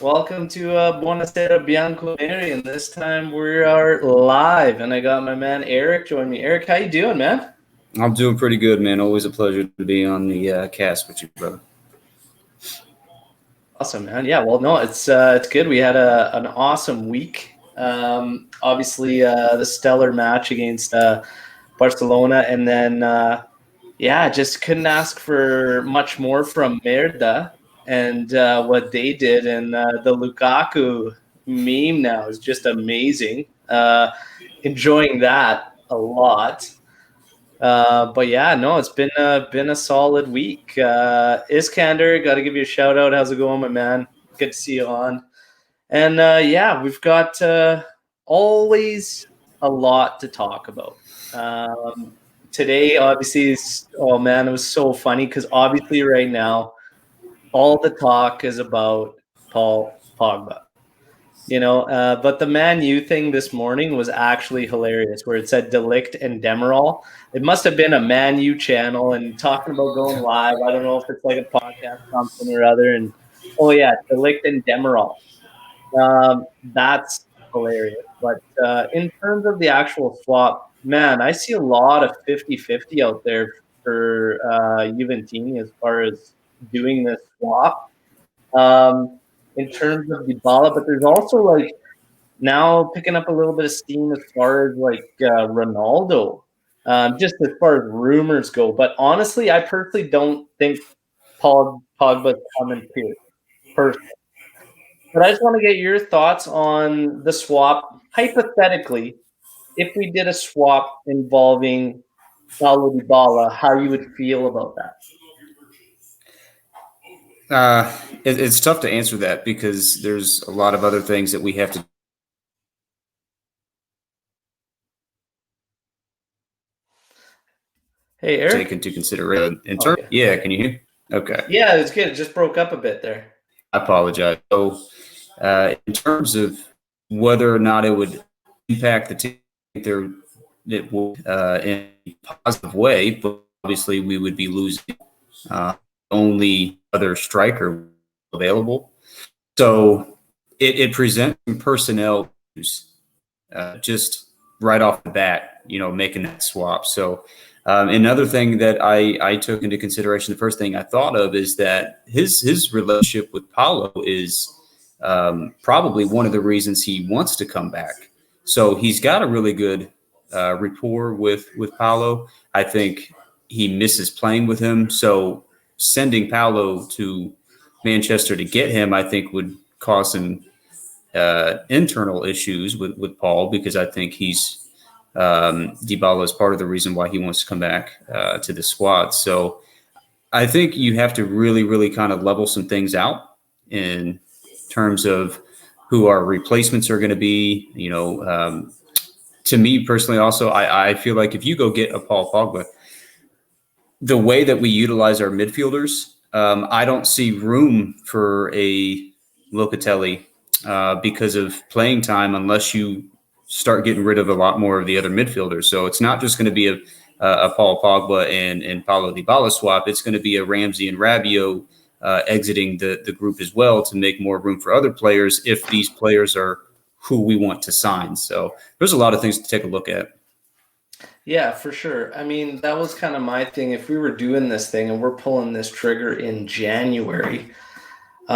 Welcome to Buonasera, Bianconeri, and this time we are live, and I got my man Eric join me. Eric, how you doing, man? I'm doing pretty good, man. Always a pleasure to be on the cast with you, brother. Awesome, man. Yeah, well, no, it's good. We had an awesome week. Obviously, the stellar match against Barcelona, and then just couldn't ask for much more from Merda and what they did, and the Lukaku meme now is just amazing. Enjoying that a lot. But yeah, no, it's been a solid week. Iskander, got to give you a shout out. How's it going, my man? Good to see you on. And we've got always a lot to talk about. Today, obviously, it was so funny because obviously right now, all the talk is about Paul Pogba. But the Man U thing this morning was actually hilarious, where it said Delict and Demirol. It must have been a Man U channel and talking about going live. I don't know if it's like a podcast something or other. And Delict and Demirol. That's hilarious. But in terms of the actual swap, man, I see a lot of 50-50 out there for Juventini as far as doing this swap. In terms of Dybala, but there's also like now picking up a little bit of steam as far as like Ronaldo, just as far as rumors go. But honestly, I personally don't think Pogba's coming here, personally. But I just want to get your thoughts on the swap. Hypothetically, if we did a swap involving Paulo Dybala, how you would feel about that? It's tough to answer that because there's a lot of other things that we have to take into consideration. Yeah, can you hear me? Okay. Yeah, it's good. It just broke up a bit there. I apologize. So, in terms of whether or not it would impact the team, it will in a positive way, but obviously we would be losing only other striker available. So it presents some personnel issues just right off the bat, making that swap. So another thing that I took into consideration, the first thing I thought of is that his relationship with Paulo is probably one of the reasons he wants to come back. So he's got a really good rapport with Paulo. I think he misses playing with him. So sending Paulo to Manchester to get him, I think, would cause some internal issues with Paul, because I think Dybala is part of the reason why he wants to come back to the squad. So I think you have to really, really kind of level some things out in terms of who our replacements are going to be. To me personally, also, I feel like if you go get a Paul Pogba, the way that we utilize our midfielders, I don't see room for a Locatelli because of playing time unless you start getting rid of a lot more of the other midfielders. So it's not just going to be a Paul Pogba and Paulo Dybala swap. It's going to be a Ramsey and Rabiot exiting the group as well to make more room for other players if these players are who we want to sign. So there's a lot of things to take a look at. Yeah, for sure. I mean, that was kind of my thing. If we were doing this thing and we're pulling this trigger in January, we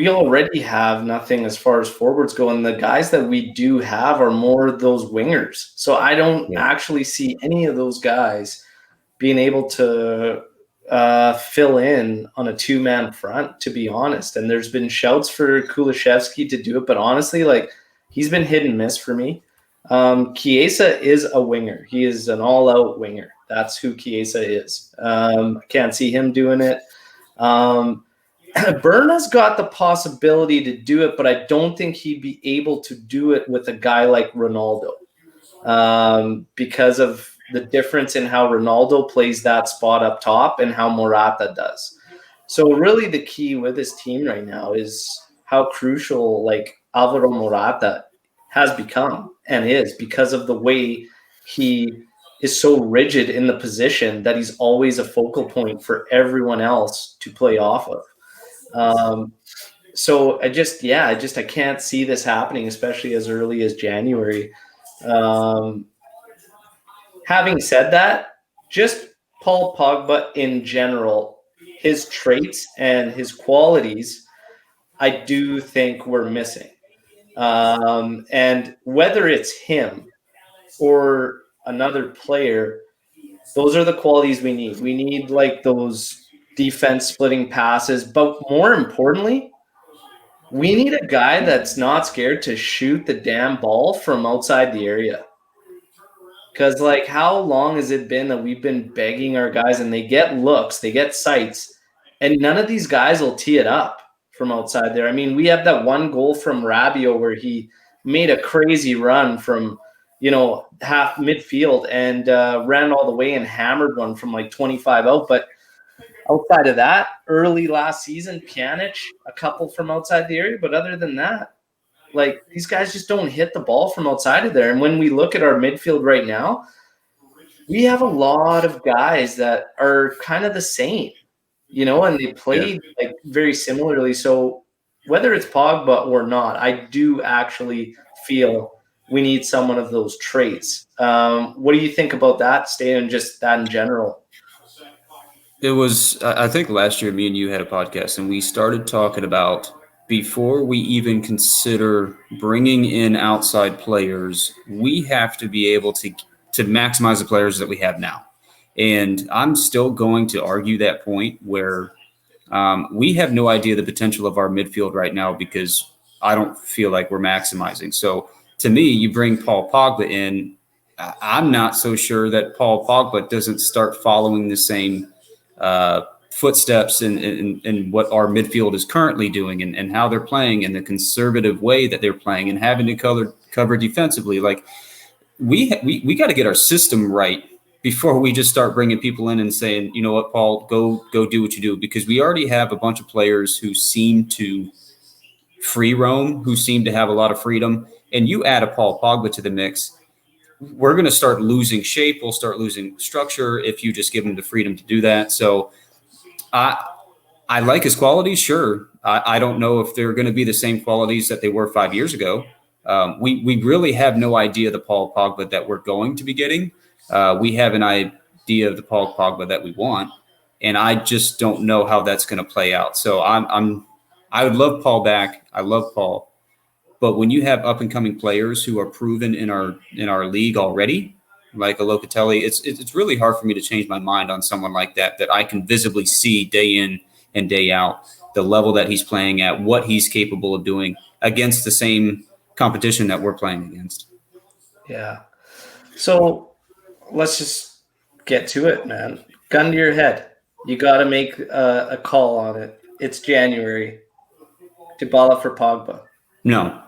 already have nothing as far as forwards go. And the guys that we do have are more those wingers. So I don't actually see any of those guys being able to fill in on a two-man front, to be honest. And there's been shouts for Kulusevski to do it, but honestly, like, he's been hit and miss for me. Chiesa is a winger. He is an all-out winger. That's who Chiesa is. I can't see him doing it. Berna's got the possibility to do it, but I don't think he'd be able to do it with a guy like Ronaldo because of the difference in how Ronaldo plays that spot up top and how Morata does. So really the key with his team right now is how crucial like Alvaro Morata has become and is, because of the way he is so rigid in the position that he's always a focal point for everyone else to play off of. So I can't see this happening, especially as early as January. Having said that, just Paul Pogba in general, his traits and his qualities, I do think we're missing. And whether it's him or another player, those are the qualities we need. We need like those defense splitting passes, but more importantly, we need a guy that's not scared to shoot the damn ball from outside the area. Because, like, how long has it been that we've been begging our guys and they get looks, they get sights, and none of these guys will tee it up from outside there? I mean, we have that one goal from Rabiot where he made a crazy run from, half midfield and ran all the way and hammered one from like 25 out. But outside of that, early last season, Pjanic, a couple from outside the area. But other than that, like, these guys just don't hit the ball from outside of there. And when we look at our midfield right now, we have a lot of guys that are kind of the same, and they played like very similarly. So whether it's Pogba or not, I do actually feel we need someone of those traits. What do you think about that, Stan, just that in general? It was, I think last year, me and you had a podcast, and we started talking about before we even consider bringing in outside players, we have to be able to maximize the players that we have now. And I'm still going to argue that point where we have no idea the potential of our midfield right now because I don't feel like we're maximizing. So to me, you bring Paul Pogba in, I'm not so sure that Paul Pogba doesn't start following the same footsteps in what our midfield is currently doing and how they're playing and the conservative way that they're playing and having to cover defensively. Like we got to get our system right before we just start bringing people in and saying, you know what, Paul, go do what you do, because we already have a bunch of players who seem to free roam, who seem to have a lot of freedom. And you add a Paul Pogba to the mix, we're going to start losing shape. We'll start losing structure if you just give him the freedom to do that. So I like his qualities. Sure. I don't know if they're going to be the same qualities that they were 5 years ago. We really have no idea the Paul Pogba that we're going to be getting. We have an idea of the Paul Pogba that we want, and I just don't know how that's going to play out. So I would love Paul back. I love Paul. But when you have up and coming players who are proven in our league already, like a Locatelli, it's really hard for me to change my mind on someone like that I can visibly see day in and day out the level that he's playing at, what he's capable of doing against the same competition that we're playing against. Yeah. So let's just get to it, man. Gun to your head. You got to make a call on it. It's January. Dybala for Pogba. No,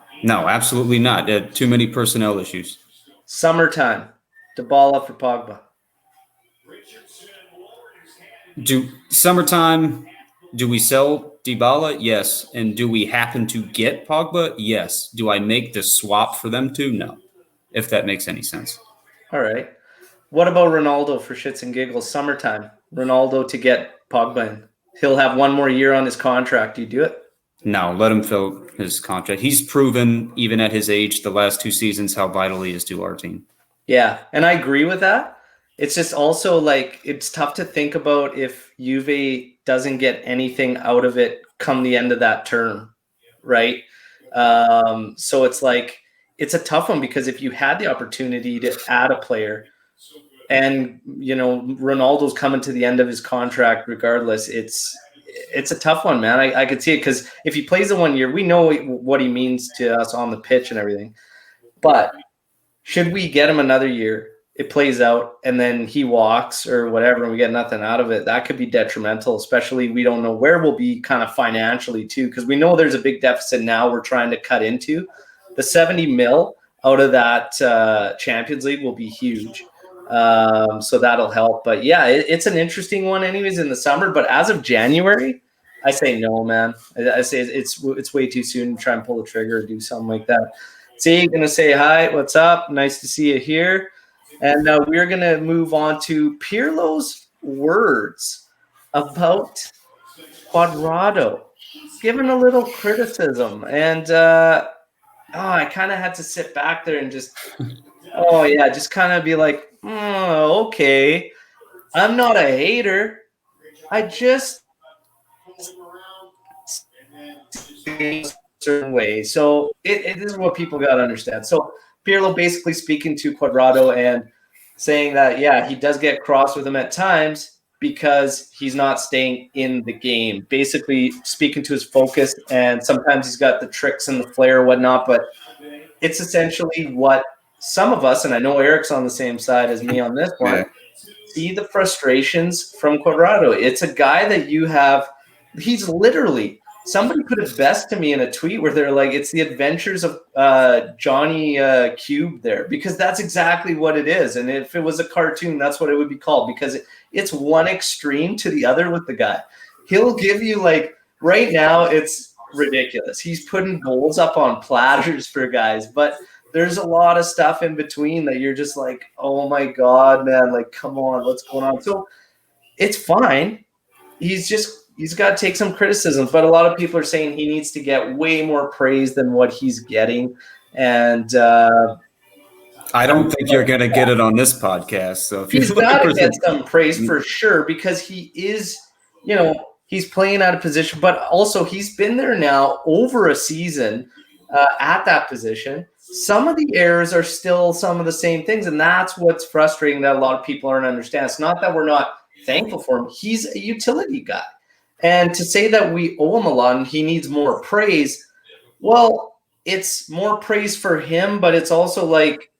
absolutely not. Too many personnel issues. Summertime. Dybala for Pogba. Summertime, do we sell Dybala? Yes. And do we happen to get Pogba? Yes. Do I make the swap for them too? No. If that makes any sense. All right. What about Ronaldo for shits and giggles? Summertime. Ronaldo to get Pogba in. He'll have one more year on his contract. Do you do it? No, let him fill his contract. He's proven, even at his age, the last 2 seasons, how vital he is to our team. Yeah, and I agree with that. It's just also like it's tough to think about if Juve doesn't get anything out of it come the end of that term, right? So it's like it's a tough one because if you had the opportunity to add a player and, Ronaldo's coming to the end of his contract regardless, it's a tough one, man. I could see it because if he plays the 1 year, we know what he means to us on the pitch and everything. But should we get him another year, it plays out, and then he walks or whatever, and we get nothing out of it, that could be detrimental, especially we don't know where we'll be kind of financially too, because we know there's a big deficit now we're trying to cut into. The 70 mil out of that Champions League will be huge. So that'll help. But yeah, it's an interesting one anyways in the summer. But as of January, I say no, man. I say it's way too soon to try and pull the trigger or do something like that. See, going to say hi. What's up? Nice to see you here. And we're going to move on to Pirlo's words about Cuadrado. given a little criticism, and I kind of had to sit back there and just just kind of be like, okay, I'm not a hater. I just a certain way. So it is what people got to understand. So Pirlo basically speaking to Quadrado and saying that, yeah, he does get cross with him at times because he's not staying in the game. Basically speaking to his focus, and sometimes he's got the tricks and the flair and whatnot, but it's essentially what some of us, and I know Eric's on the same side as me on this one, see the frustrations from Quadrado. It's a guy that you have, he's literally, somebody put it best to me in a tweet where they're like, it's the adventures of Johnny Cube there, because that's exactly what it is. And if it was a cartoon, that's what it would be called, because it's one extreme to the other with the guy. He'll give you, like, right now, it's ridiculous. He's putting goals up on platters for guys, but there's a lot of stuff in between that you're just like, oh my God, man, like, come on, what's going on? So it's fine. He's got to take some criticism, but a lot of people are saying he needs to get way more praise than what he's getting. And I don't think you're going to get it on this podcast. So if he's got to get some praise for sure, because he is, he's playing out of position, but also he's been there now over a season at that position. Some of the errors are still some of the same things, and that's what's frustrating that a lot of people aren't understand. It's not that we're not thankful for him. He's a utility guy. And to say that we owe him a lot and he needs more praise, well, it's more praise for him, but it's also like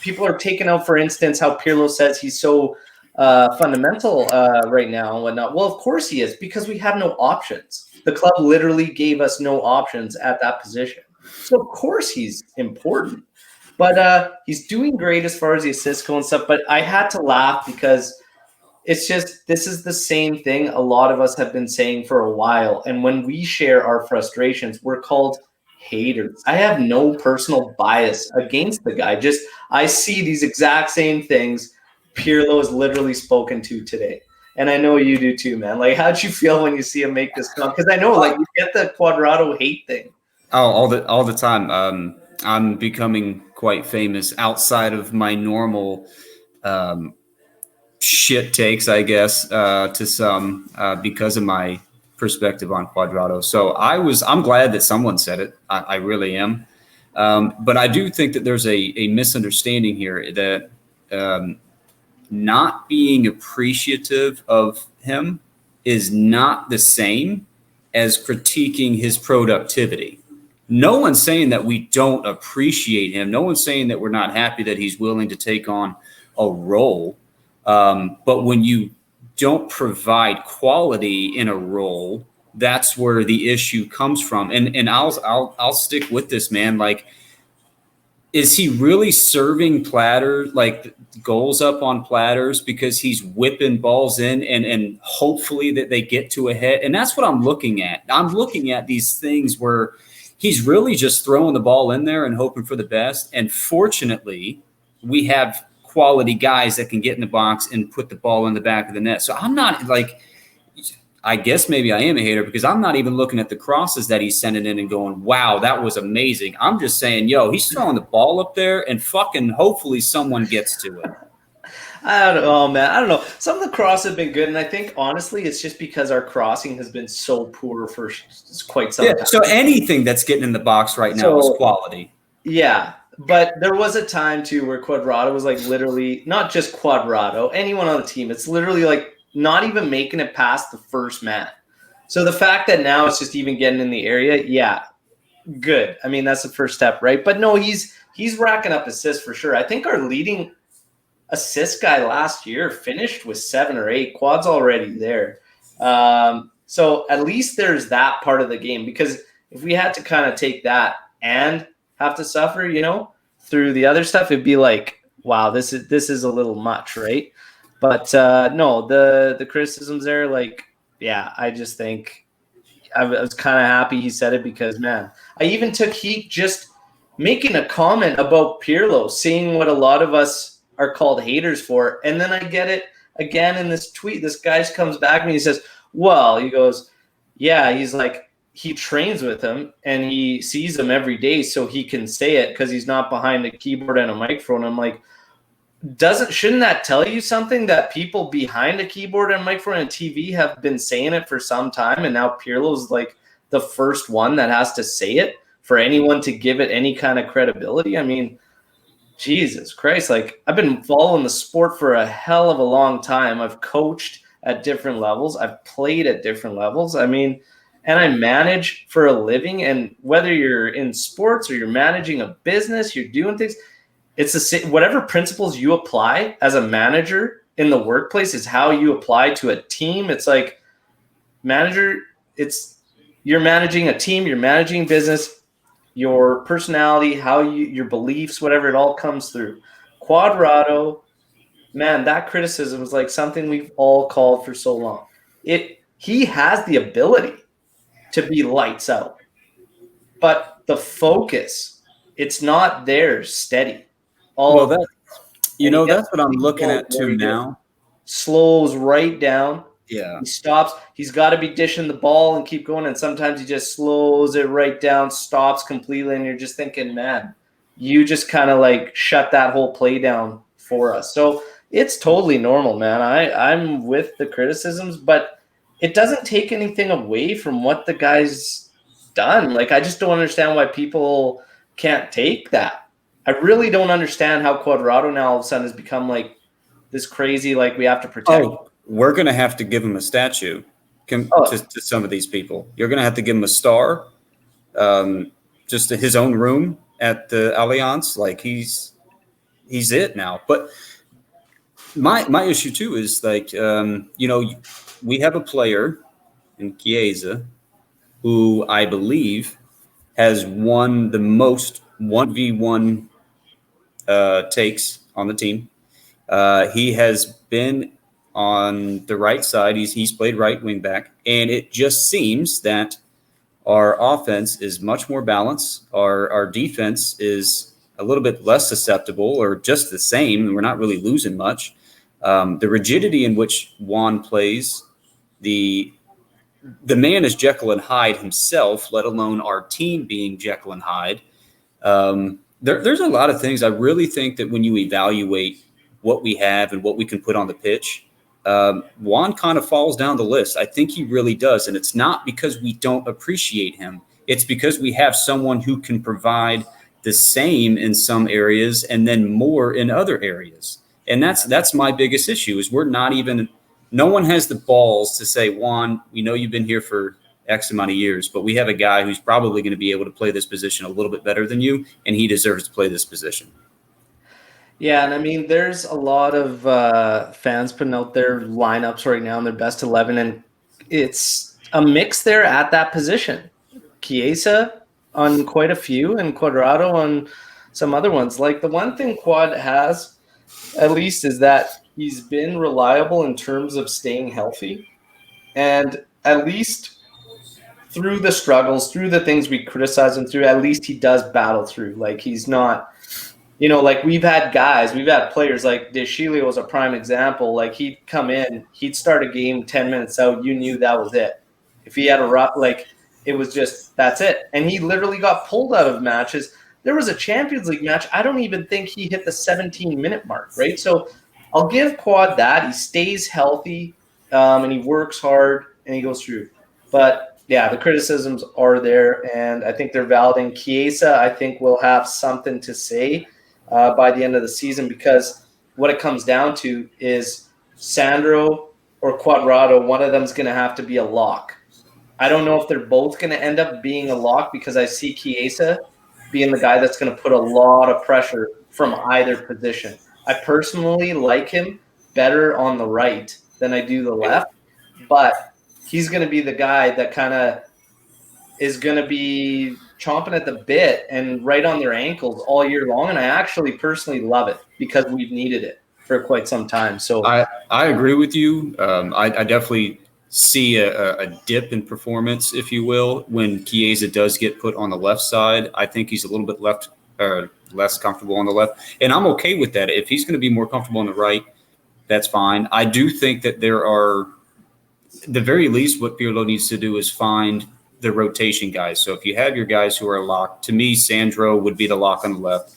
people are taking out, for instance, how Pirlo says he's so fundamental right now and whatnot. Well, of course he is, because we have no options. The club literally gave us no options at that position. So, of course, he's important. But he's doing great as far as the assists go and stuff. But I had to laugh because it's just, this is the same thing a lot of us have been saying for a while. And when we share our frustrations, we're called haters. I have no personal bias against the guy. Just, I see these exact same things Pirlo has literally spoken to today. And I know you do too, man. Like, how'd you feel when you see him make this comment? Because I know, like, you get the Quadrado hate thing. Oh, all the time. I'm becoming quite famous outside of my normal shit takes, I guess, to some because of my perspective on Quadrado. So I'm glad that someone said it. I really am. But I do think that there's a misunderstanding here that not being appreciative of him is not the same as critiquing his productivity. No one's saying that we don't appreciate him. No one's saying that we're not happy that he's willing to take on a role. But when you don't provide quality in a role, that's where the issue comes from. And I'll stick with this, man. Like, is he really serving platters, like goals up on platters, because he's whipping balls in and hopefully that they get to a hit? And that's what I'm looking at. I'm looking at these things where he's really just throwing the ball in there and hoping for the best. And fortunately, we have quality guys that can get in the box and put the ball in the back of the net. So I'm not like, I guess maybe I am a hater, because I'm not even looking at the crosses that he's sending in and going, wow, that was amazing. I'm just saying, yo, he's throwing the ball up there and fucking hopefully someone gets to it. I don't know, man. I don't know. Some of the crosses have been good, and I think, honestly, it's just because our crossing has been so poor for quite some time. So anything that's getting in the box right now is quality. Yeah, but there was a time, too, where Quadrado was, like, literally, not just Quadrado, anyone on the team, it's literally, like, not even making it past the first man. So the fact that now it's just even getting in the area, yeah, good. I mean, that's the first step, right? But no, he's racking up assists for sure. I think our leading assist guy last year finished with 7 or 8. Quad's already there. So at least there's that part of the game, because if we had to kind of take that and have to suffer, through the other stuff, it'd be like, wow, this is a little much, right? But no, the criticisms there, like, yeah, I just think I was kind of happy he said it, because, man, I even took heat just making a comment about Pirlo, seeing what a lot of us are called haters for. And then I get it again in this tweet. This guy comes back to me and he says, well, he goes, yeah, he's like, he trains with him and he sees him every day so he can say it because he's not behind a keyboard and a microphone. I'm like, shouldn't that tell you something that people behind a keyboard and microphone and TV have been saying it for some time, and now Pirlo's like the first one that has to say it for anyone to give it any kind of credibility? I mean, Jesus Christ, like I've been following the sport for a hell of a long time. I've coached at different levels. I've played at different levels. I mean, and I manage for a living, and whether you're in sports or you're managing a business, you're doing things, it's the same. Whatever principles you apply as a manager in the workplace is how you apply to a team. It's like manager, you're managing a team, you're managing business, your personality, your beliefs, whatever, it all comes through. Cuadrado, man, that criticism is like something we've all called for so long. He has the ability to be lights out, but the focus, it's not there steady. That's what I'm looking at too now. Slows right down. Yeah. He stops. He's got to be dishing the ball and keep going. And sometimes he just slows it right down, stops completely. And you're just thinking, man, you just kind of like shut that whole play down for us. So it's totally normal, man. I'm with the criticisms, but it doesn't take anything away from what the guy's done. Like, I just don't understand why people can't take that. I really don't understand how Cuadrado now all of a sudden has become like this crazy, like we have to protect. We're going to have to give him a statue to some of these people. You're going to have to give him a star, just to his own room at the Allianz. Like he's it now. But my issue too is like, we have a player in Chiesa who I believe has won the most 1v1 takes on the team. He has been on the right side. He's played right wing back, and it just seems that our offense is much more balanced. Our defense is a little bit less susceptible, or just the same. We're not really losing much. The rigidity in which Juan plays, the man is Jekyll and Hyde himself, let alone our team being Jekyll and Hyde. There's a lot of things. I really think that when you evaluate what we have and what we can put on the pitch, Juan kind of falls down the list. I think he really does. And it's not because we don't appreciate him. It's because we have someone who can provide the same in some areas and then more in other areas. And that's my biggest issue is no one has the balls to say, Juan, we know you've been here for X amount of years, but we have a guy who's probably going to be able to play this position a little bit better than you, and he deserves to play this position. Yeah, and I mean, there's a lot of fans putting out their lineups right now in their best 11, and it's a mix there at that position. Chiesa on quite a few, and Cuadrado on some other ones. Like, the one thing Quad has, at least, is that he's been reliable in terms of staying healthy, and at least through the struggles, through the things we criticize him through, at least he does battle through. Like, he's not, like we've had players like De Sciglio was a prime example. Like, he'd come in, he'd start a game 10 minutes out, you knew that was it. If he had a rough, like, it was just, that's it. And he literally got pulled out of matches. There was a Champions League match, I don't even think he hit the 17-minute mark, right? So I'll give Quad that. He stays healthy, and he works hard, and he goes through. But yeah, the criticisms are there, and I think they're valid. And Chiesa, I think, will have something to say by the end of the season, because what it comes down to is Sandro or Cuadrado, one of them is going to have to be a lock. I don't know if they're both going to end up being a lock, because I see Chiesa being the guy that's going to put a lot of pressure from either position. I personally like him better on the right than I do the left, but he's going to be the guy that kind of is going to be chomping at the bit and right on their ankles all year long. And I actually personally love it because we've needed it for quite some time. So I agree with you. I definitely see a dip in performance, if you will, when Chiesa does get put on the left side. I think he's a little bit less comfortable on the left, and I'm okay with that. If he's going to be more comfortable on the right, that's fine. I do think that there are, the very least, what Pirlo needs to do is find the rotation guys. So if you have your guys who are locked, to me, Sandro would be the lock on the left.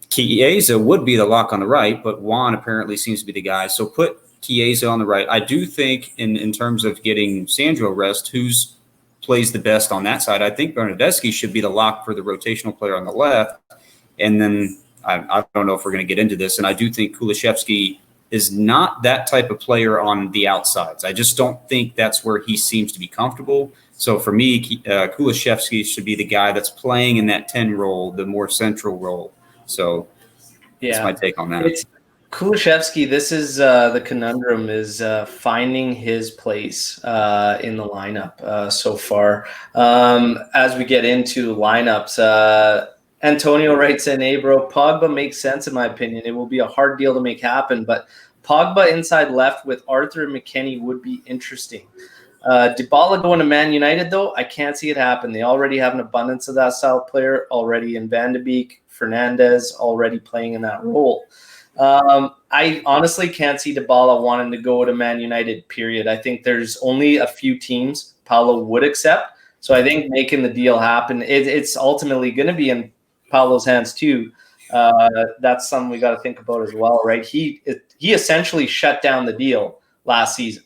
Chiesa would be the lock on the right, but Juan apparently seems to be the guy. So put Chiesa on the right. I do think in terms of getting Sandro rest, who's plays the best on that side, I think Bernardeschi should be the lock for the rotational player on the left. And then I don't know if we're going to get into this, and I do think Kulusevski is not that type of player on the outsides. I just don't think that's where he seems to be comfortable. So for me, Kulusevski should be the guy that's playing in that 10 role, the more central role. So that's my take on that. It's Kulusevski. This is the conundrum is finding his place in the lineup so far. As we get into lineups, Antonio writes in, "Hey, bro, Pogba makes sense in my opinion. It will be a hard deal to make happen, but Pogba inside left with Arthur and McKennie would be interesting. Dybala going to Man United, though, I can't see it happen. They already have an abundance of that style player already in Van de Beek, Fernandez already playing in that role. I honestly can't see Dybala wanting to go to Man United, period. I think there's only a few teams Paulo would accept. So I think making the deal happen, it's ultimately going to be in Paulo's hands too. That's something we got to think about as well, right? He essentially shut down the deal last season.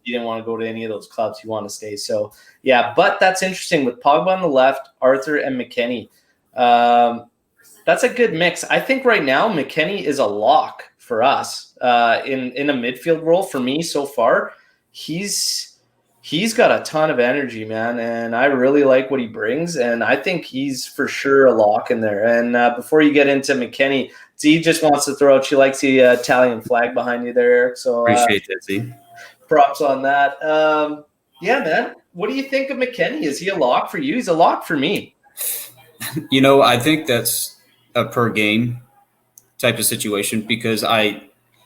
He didn't want to go to any of those clubs. He wanted to stay. So, yeah, but that's interesting with Pogba on the left, Arthur and McKennie. That's a good mix. I think right now McKennie is a lock for us in a midfield role for me so far. He's got a ton of energy, man, and I really like what he brings, and I think he's for sure a lock in there. And before you get into McKennie, Z just wants to throw out, she likes the Italian flag behind you there, Eric. So appreciate that, Z. Props on that. Yeah, man. What do you think of McKennie? Is he a lock for you? He's a lock for me. I think that's a per game type of situation because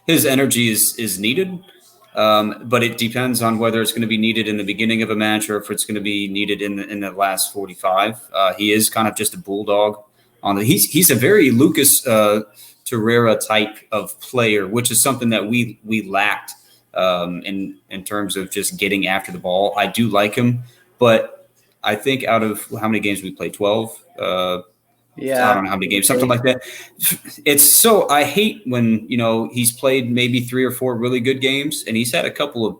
his energy is needed, but it depends on whether it's going to be needed in the beginning of a match or if it's going to be needed in the last 45. He is kind of just a bulldog he's a very Lucas Torreira type of player, which is something that we lacked in terms of just getting after the ball. I do like him, but I think out of how many games we played, 12. I don't know how many games, something like that. I hate when, he's played maybe 3 or 4 really good games and he's had a couple of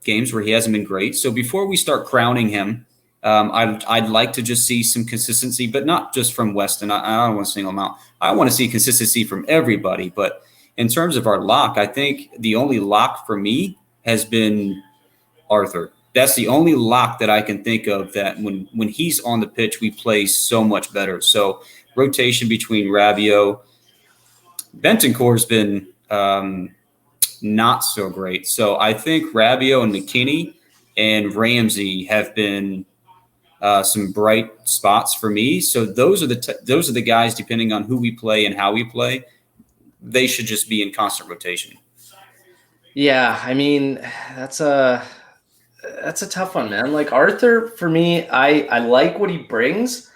games where he hasn't been great. So before we start crowning him, I'd like to just see some consistency, but not just from Weston. I don't want to single him out. I want to see consistency from everybody. But in terms of our lock, I think the only lock for me has been Arthur. That's the only lock that I can think of that when he's on the pitch, we play so much better. So rotation between Rabiot, Bentancur's been not so great. So I think Rabiot and McKennie and Ramsey have been some bright spots for me. So those are the guys, depending on who we play and how we play, they should just be in constant rotation. Yeah, I mean, that's a tough one, man. Like Arthur, for me, I like what he brings.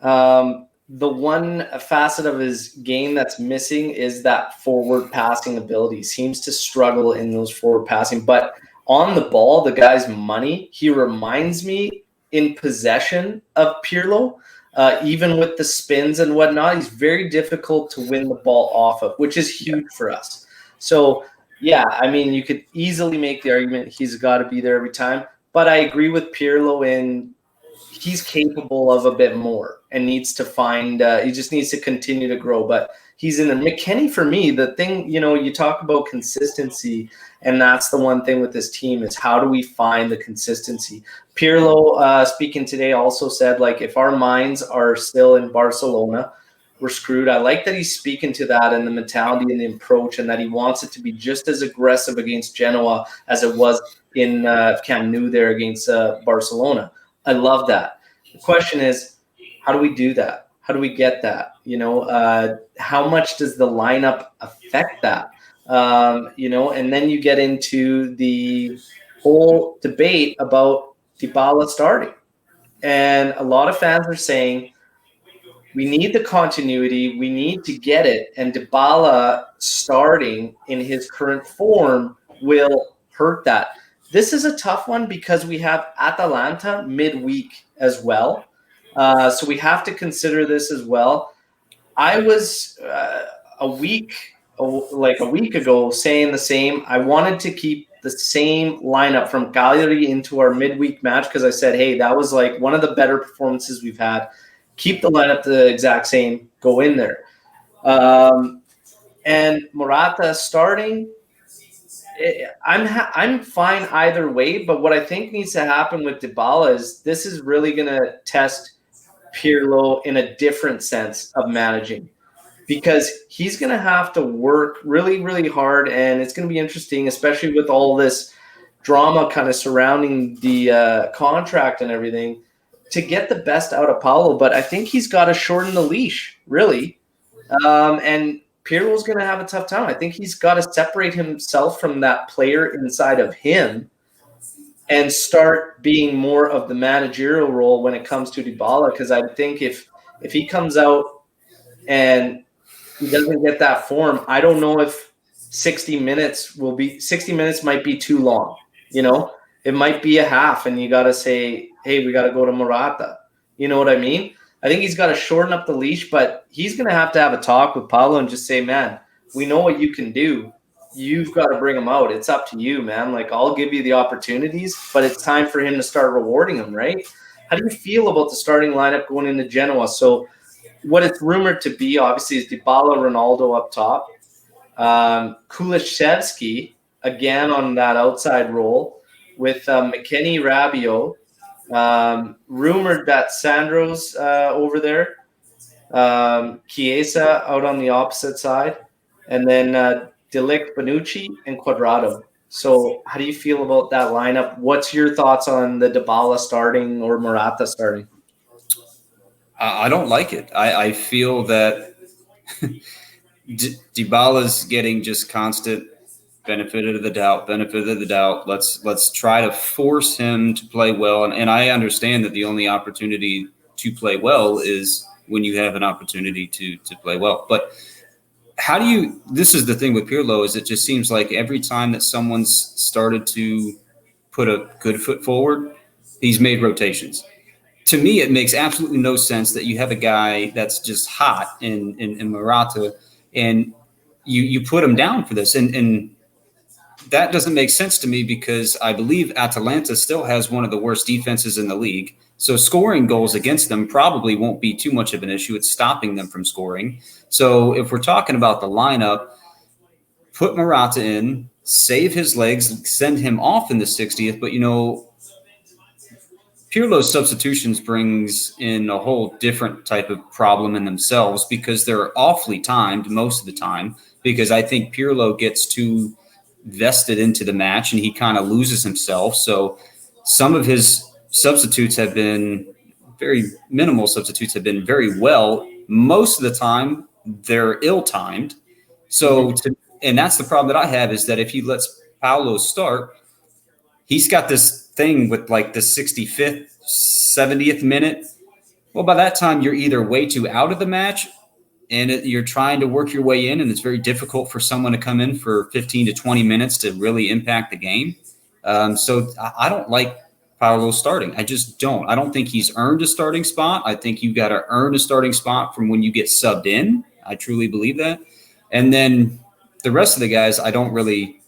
The one facet of his game that's missing is that forward passing ability. He seems to struggle in those forward passing, but on the ball, the guy's money. He reminds me in possession of Pirlo, even with the spins and whatnot. He's very difficult to win the ball off of, which is huge for us. So, yeah, I mean, you could easily make the argument he's got to be there every time. But I agree with Pirlo in he's capable of a bit more and needs to find he just needs to continue to grow. But he's in there. McKennie, for me, the thing, you talk about consistency, and that's the one thing with this team is how do we find the consistency? Pirlo, speaking today, also said, like, if our minds are still in Barcelona, we're screwed. I like that he's speaking to that and the mentality and the approach, and that he wants it to be just as aggressive against Genoa as it was in Camp Nou there against Barcelona. I love that. The question is, how do we do that? How do we get that? How much does the lineup affect that? And then you get into the whole debate about Dybala starting. And a lot of fans are saying, we need the continuity. We need to get it. And Dybala starting in his current form will hurt that. this is a tough one because we have Atalanta midweek as well. So we have to consider this as well. I was a week ago saying the same. I wanted to keep the same lineup from Cagliari into our midweek match because I said, hey, that was like one of the better performances we've had. Keep the lineup the exact same. Go in there. And Morata starting, I'm fine either way. But what I think needs to happen with Dybala is this is really going to test Pirlo in a different sense of managing, because he's going to have to work really, really hard. And it's going to be interesting, especially with all this drama kind of surrounding the contract and everything, to get the best out of Paulo. But I think he's got to shorten the leash, really. And Pirlo's going to have a tough time. I think he's got to separate himself from that player inside of him and start being more of the managerial role when it comes to Dybala. Because I think if he comes out and he doesn't get that form, I don't know if 60 minutes might be too long. You know, it might be a half and you got to say, hey, we got to go to Morata. You know what I mean? I think he's got to shorten up the leash, but he's going to have a talk with Paulo and just say, man, we know what you can do. You've got to bring him out. It's up to you, man. Like, I'll give you the opportunities, but it's time for him to start rewarding him, right? How do you feel about the starting lineup going into Genoa? So what it's rumored to be, obviously, is Dybala, Ronaldo up top. Kulishevsky, again, on that outside role with McKennie, Rabiot. Rumored that Sandro's over there. Chiesa out on the opposite side. And then Delict, Bonucci, and Cuadrado. So how do you feel about that lineup? What's your thoughts on the Dybala starting or Morata starting? I don't like it. I feel that Dybala's getting just constant benefit of the doubt. Let's try to force him to play well. And I understand that the only opportunity to play well is when you have an opportunity to play well. But this is the thing with Pirlo, is it just seems like every time that someone's started to put a good foot forward, he's made rotations. To me, it makes absolutely no sense that you have a guy that's just hot in Morata and you put him down for this. And that doesn't make sense to me, because I believe Atalanta still has one of the worst defenses in the league. So scoring goals against them probably won't be too much of an issue. It's stopping them from scoring. So if we're talking about the lineup, put Morata in, save his legs, send him off in the 60th. But, Pirlo's substitutions brings in a whole different type of problem in themselves, because they're awfully timed most of the time, because I think Pirlo gets too vested into the match and he kind of loses himself. So some of his substitutes have been very minimal substitutes have been very well. Most of the time they're ill-timed. And that's the problem that I have, is that if he lets Paulo start, he's got this thing with like the 65th, 70th minute. Well, by that time you're either way too out of the match and you're trying to work your way in, and it's very difficult for someone to come in for 15 to 20 minutes to really impact the game. So I don't like Paulo starting. I just don't. I don't think he's earned a starting spot. I think you've got to earn a starting spot from when you get subbed in. I truly believe that. And then the rest of the guys, I don't really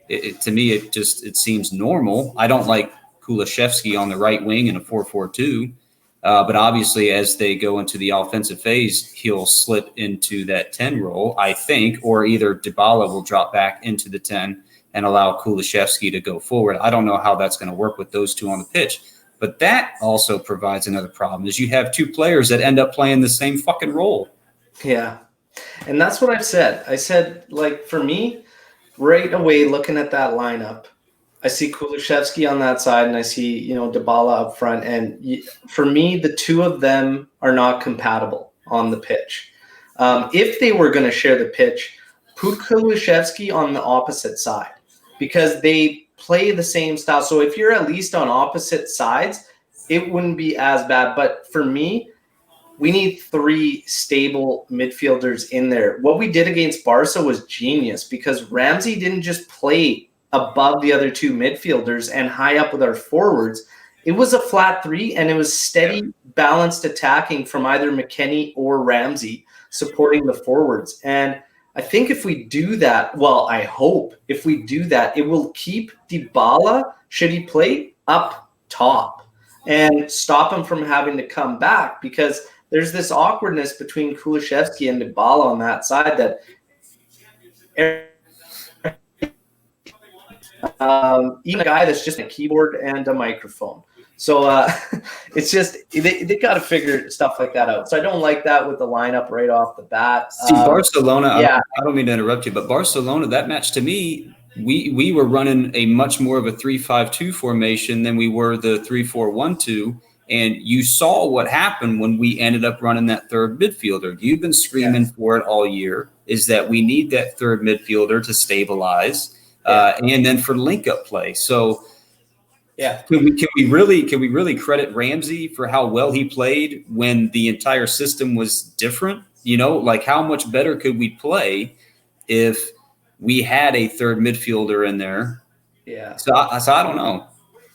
to me, it seems normal. I don't like Kulishevsky on the right wing in a 4-4-2. But obviously, as they go into the offensive phase, he'll slip into that 10 role, I think, or either Dybala will drop back into the 10 and allow Kulishevsky to go forward. I don't know how that's going to work with those two on the pitch. But that also provides another problem, is you have two players that end up playing the same fucking role. Yeah. And that's what I've said. I said, like, for me, right away, looking at that lineup, I see Kulishevsky on that side, and I see, Dybala up front. And for me, the two of them are not compatible on the pitch. If they were going to share the pitch, put Kulishevsky on the opposite side, because they play the same style. So if you're at least on opposite sides, it wouldn't be as bad. But for me, we need three stable midfielders in there. What we did against Barca was genius, because Ramsey didn't just play above the other two midfielders and high up with our forwards, it was a flat three, and it was steady, balanced attacking from either McKennie or Ramsey supporting the forwards. And I think if we do that, well, I hope if we do that, it will keep Dybala, should he play, up top and stop him from having to come back, because there's this awkwardness between Kulusevski and Dybala on that side that even a guy that's just a keyboard and a microphone. So it's just they got to figure stuff like that out. So I don't like that with the lineup right off the bat. See, Barcelona, yeah. I don't mean to interrupt you, but Barcelona, that match to me, we were running a much more of a 3-5-2 formation than we were the 3-4-1-2. And you saw what happened when we ended up running that third midfielder. You've been screaming for it all year, is that we need that third midfielder to stabilize and then for link-up play. So can we really credit Ramsey for how well he played when the entire system was different? You know, like how much better could we play if we had a third midfielder in there? Yeah. So I don't know.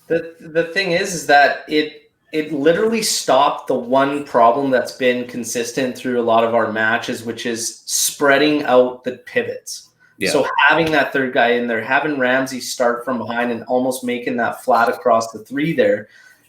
The thing is that it literally stopped the one problem that's been consistent through a lot of our matches, which is spreading out the pivots. Yeah. So having that third guy in there, having Ramsey start from behind and almost making that flat across the three there,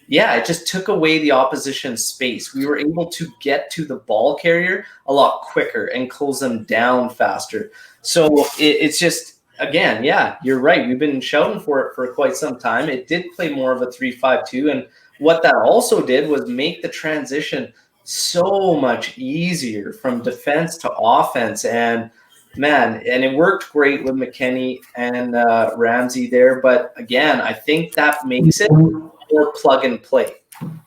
it just took away the opposition's space. We were able to get to the ball carrier a lot quicker and close them down faster. So it's just, again, you're right. We've been shouting for it for quite some time. It did play more of a 3-5-2, and what that also did was make the transition so much easier from defense to offense. And man, and it worked great with McKennie and Ramsey there. But again, I think that makes it more plug and play.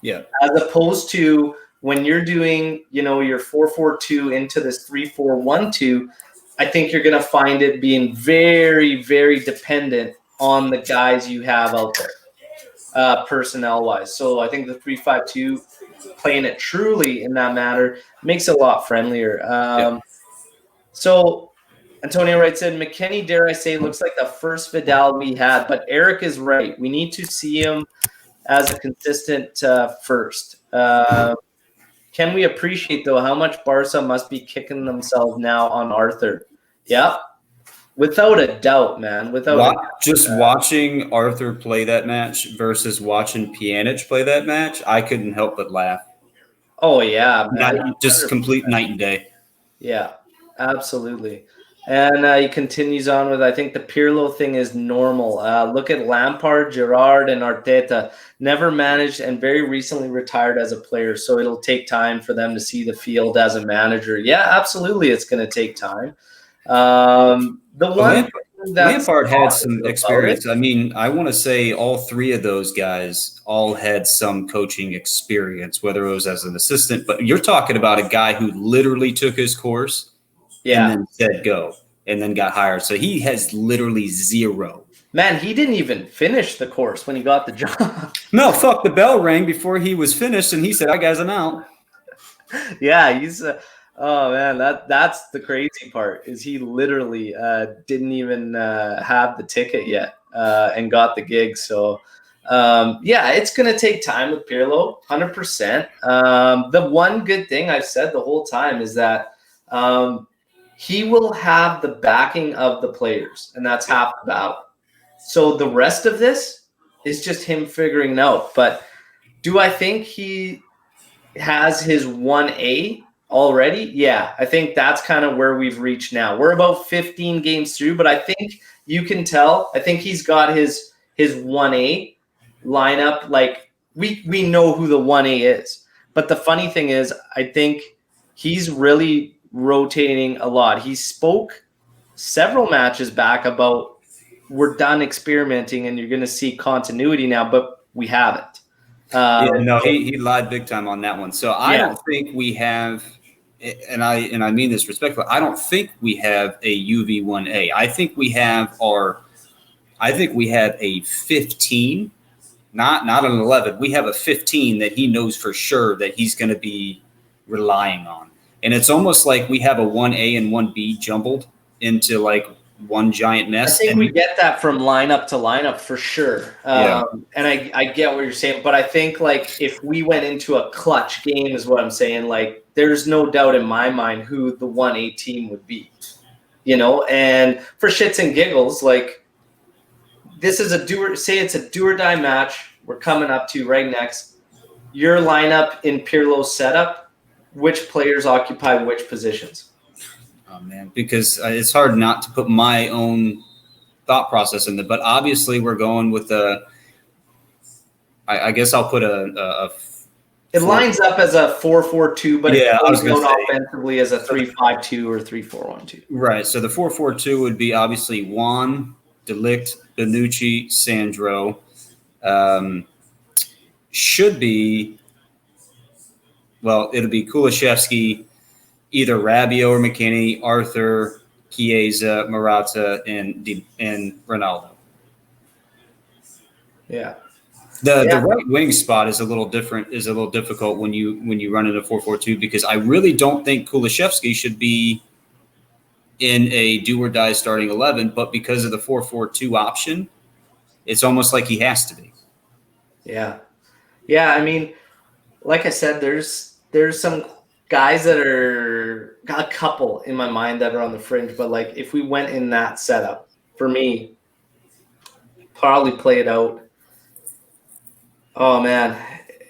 Yeah. As opposed to when you're doing, your 4-4-2 into this 3-4-1-2, I think you're going to find it being very, very dependent on the guys you have out there, personnel-wise. So I think the 3-5-2, playing it truly in that matter, makes it a lot friendlier. So Antonio Wright said, McKennie, dare I say, looks like the first Vidal we had. But Eric is right. We need to see him as a consistent first. Can we appreciate, though, how much Barca must be kicking themselves now on Arthur? Yeah, without a doubt, man. Watching Arthur play that match versus watching Pjanic play that match, I couldn't help but laugh. Oh, yeah, man. Just complete night and day. Yeah, absolutely. And he continues on with, I think the Pirlo thing is normal. Look at Lampard, Gerrard, and Arteta. Never managed and very recently retired as a player, so it'll take time for them to see the field as a manager. Yeah, absolutely, it's going to take time. Lampard had some experience. I mean, I want to say all three of those guys all had some coaching experience, whether it was as an assistant. But you're talking about a guy who literally took his course and then said go, and then got hired. So he has literally zero. Man, he didn't even finish the course when he got the job. No, the bell rang before he was finished, and he said, "All right, guys, I'm out." Yeah, he's oh man, that's the crazy part, is he literally didn't even have the ticket yet and got the gig. So it's going to take time with Pirlo, 100%. The one good thing I've said the whole time is that he will have the backing of the players, and that's half the battle. So the rest of this is just him figuring it out. But do I think he has his 1A already? Yeah, I think that's kind of where we've reached now. We're about 15 games through, but I think you can tell. I think he's got his 1A lineup. Like we know who the 1A is. But the funny thing is, I think he's really rotating a lot. He spoke several matches back about, we're done experimenting and you're going to see continuity now, but we haven't. He lied big time on that one. So I don't think we have, and I mean this respectfully, I don't think we have a UV1A. I think we have a 15, not an 11. We have a 15 that he knows for sure that he's going to be relying on. And it's almost like we have a 1A and 1B jumbled into like one giant mess. I think we get that from lineup to lineup for sure. And I get what you're saying, but I think like if we went into a clutch game is what I'm saying, like there's no doubt in my mind who the 1A team would be, and for shits and giggles, like this is it's a do or die match we're coming up to right next. Your lineup in Pirlo's setup, which players occupy which positions? Oh man, because it's hard not to put my own thought process in there, but obviously we're going with I guess I'll put it lines up as a 4-4-2, but yeah, I was going to say offensively as a 3-5-2 or 3-4-1-2. Right. So the 4-4-2 would be obviously Juan, De Ligt, Bonucci, Sandro. Should be, well, it'll be Kulusevski, either Rabiot or McKinney, Arthur, Chiesa, Morata, and Ronaldo. Yeah. The right wing spot is a little difficult when you run into 4-4-2 because I really don't think Kulusevski should be in a do or die starting 11, but because of the 4-4-2 option, it's almost like he has to be. Yeah. Yeah, I mean, like I said, there's some guys that are got a couple in my mind that are on the fringe, but like if we went in that setup, for me, probably play it out. Oh man,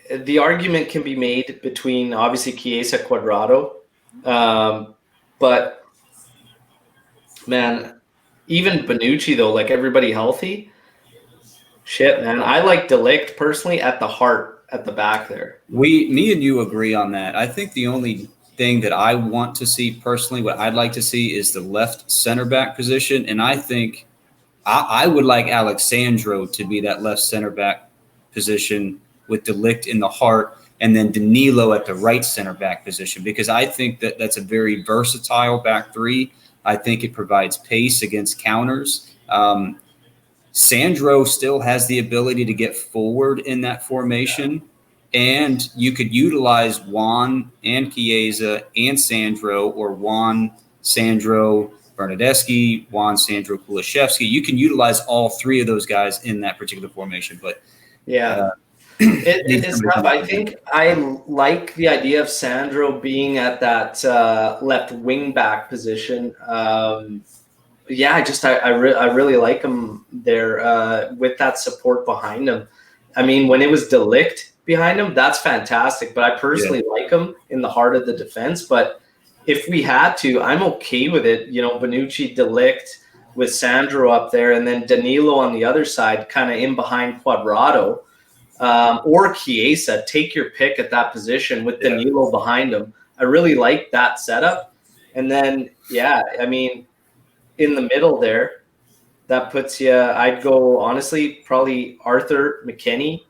the argument can be made between obviously Chiesa, Cuadrado, but man, even Bonucci though, like everybody healthy. Shit, man, I like De Ligt personally at the heart at the back there. Me and you agree on that. I think the only thing that I want to see personally, what I'd like to see is the left center back position, and I think I would like Alexandro to be that left center back position with De Ligt in the heart and then Danilo at the right center back position because I think that's a very versatile back three. I think it provides pace against counters. Sandro still has the ability to get forward in that formation, and you could utilize Juan and Chiesa and Sandro or Juan, Sandro, Bernardeschi, Juan, Sandro, Kulusevski. You can utilize all three of those guys in that particular formation, but it is tough. I think I like the idea of Sandro being at that left wing back position. I really like him there with that support behind him. I mean, when it was De Ligt behind him, that's fantastic. But I personally like him in the heart of the defense. But if we had to, I'm okay with it. Bonucci, De Ligt with Sandro up there, and then Danilo on the other side, kind of in behind Cuadrado or Chiesa. Take your pick at that position with Danilo behind him. I really like that setup. And then, I mean, in the middle there, that puts you, I'd go, honestly, probably Arthur, McKinney.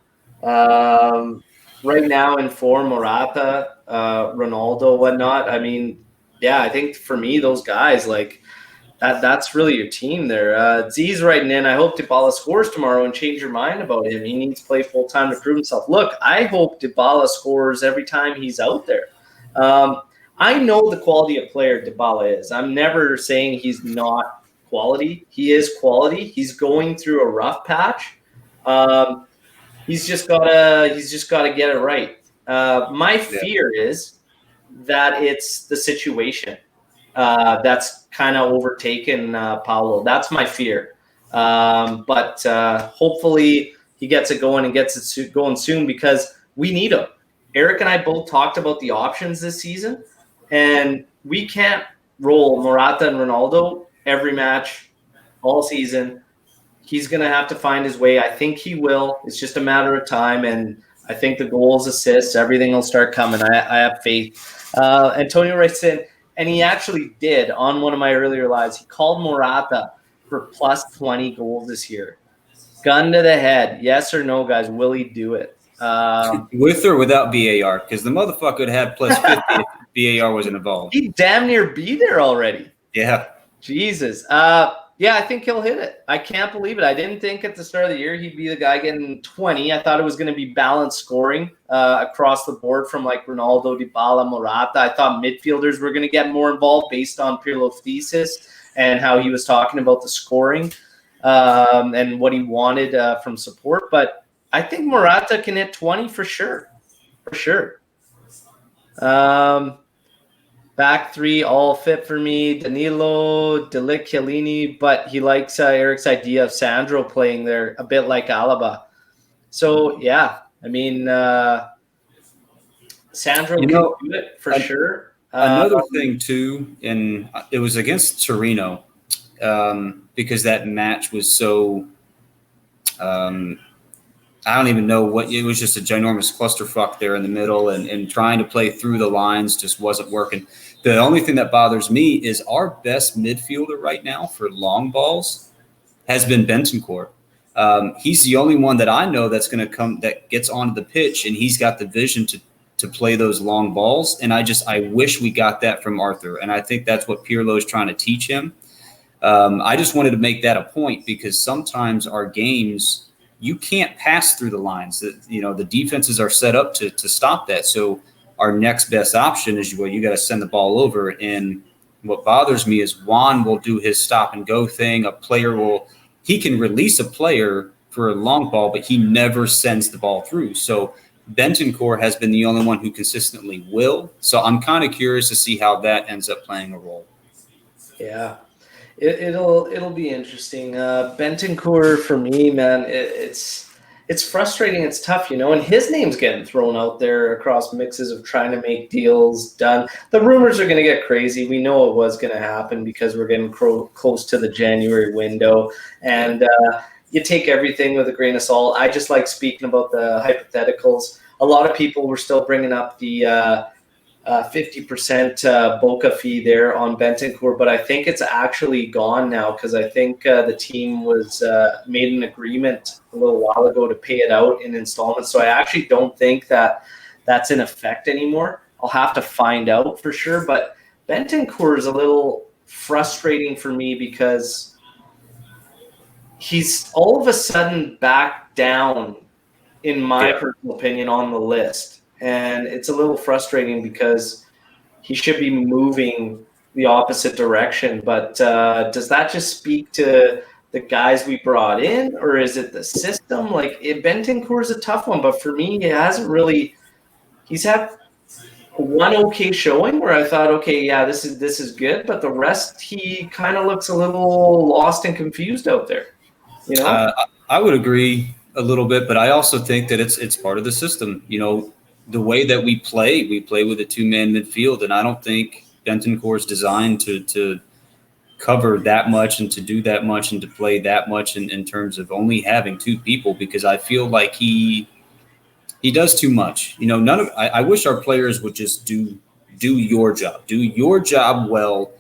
Right now in form, Morata, Ronaldo, whatnot. I mean, I think for me, those guys, like, that's really your team there. Z's writing in, I hope Dybala scores tomorrow and change your mind about him. He needs to play full-time to prove himself. Look, I hope Dybala scores every time he's out there. I know the quality of player Dybala is. I'm never saying he's not quality. He is quality. He's going through a rough patch. He's just gotta get it right. My fear is that it's the situation that's kind of overtaken Paulo. That's my fear. But hopefully he gets it going and gets it going soon because we need him. Eric and I both talked about the options this season. And we can't roll Morata and Ronaldo every match all season. He's going to have to find his way. I think he will. It's just a matter of time. And I think the goals, assists, everything will start coming. I have faith. Antonio writes in, and he actually did on one of my earlier lives. He called Morata for plus 20 goals this year. Gun to the head. Yes or no, guys? Will he do it? With or without VAR? Because the motherfucker would have plus 50 if VAR wasn't involved. He'd damn near be there already. Yeah. Jesus. I think he'll hit it. I can't believe it. I didn't think at the start of the year he'd be the guy getting 20. I thought it was going to be balanced scoring across the board from like Ronaldo, Dybala, Morata. I thought midfielders were going to get more involved based on Pirlo's thesis. and how he was talking about the scoring and what he wanted from support. But I think Morata can hit 20 for sure. For sure. Back three, all fit for me. Danilo, De Ligt, Chiellini, but he likes Eric's idea of Sandro playing there, a bit like Alaba. So, yeah, I mean, Sandro can do it for sure. Another thing, too, and it was against Torino because that match was so I don't even know what – it was just a ginormous clusterfuck there in the middle, and trying to play through the lines just wasn't working. The only thing that bothers me is our best midfielder right now for long balls has been Bentancur. He's the only one that I know that's going to come – that gets onto the pitch, and he's got the vision to play those long balls. And I wish we got that from Arthur, and I think that's what Pirlo's trying to teach him. I just wanted to make that a point because sometimes our games – you can't pass through the lines. The defenses are set up to stop that. So our next best option is you got to send the ball over. And what bothers me is Juan will do his stop and go thing. He can release a player for a long ball, but he never sends the ball through. So Bentancur has been the only one who consistently will. So I'm kind of curious to see how that ends up playing a role. Yeah. It'll be interesting. Bentancur for me, man, it's frustrating. It's tough, and his name's getting thrown out there across mixes of trying to make deals done. The rumors are going to get crazy. We know it was going to happen because we're getting close to the January window, and you take everything with a grain of salt. I just like speaking about the hypotheticals. A lot of people were still bringing up the 50% Boca fee there on Bentancur, but I think it's actually gone now because I think the team was made an agreement a little while ago to pay it out in installments. So I actually don't think that that's in effect anymore. I'll have to find out for sure, but Bentancur is a little frustrating for me because he's all of a sudden back down, in my personal opinion, on the list. And it's a little frustrating because he should be moving the opposite direction. But does that just speak to the guys we brought in, or is it the system? Like, Bentancur is a tough one, but for me, he hasn't really. He's had one okay showing where I thought, okay, yeah, this is good, but the rest he kind of looks a little lost and confused out there. I would agree a little bit, but I also think that it's part of the system. The way that we play with a two-man midfield, and I don't think Bentancur is designed to cover that much and to do that much and to play that much in terms of only having two people, because I feel like he does too much. I wish our players would just do your job well,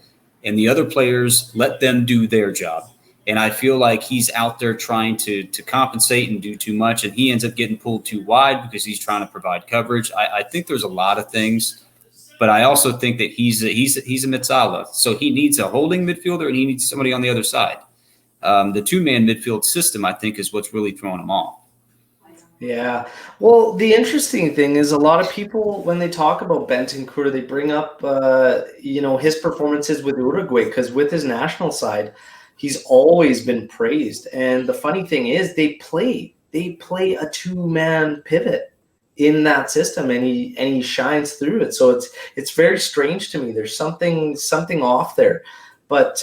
and the other players, let them do their job. And I feel like he's out there trying to compensate and do too much, and he ends up getting pulled too wide because he's trying to provide coverage. I think there's a lot of things, but I also think that he's a Mitsala, so he needs a holding midfielder and he needs somebody on the other side. The two-man midfield system, I think, is what's really throwing him off. Yeah. Well, the interesting thing is a lot of people, when they talk about Bentancur, they bring up his performances with Uruguay, because with his national side, he's always been praised. And the funny thing is they play a two-man pivot in that system, and he shines through it. So it's very strange to me. There's something off there. But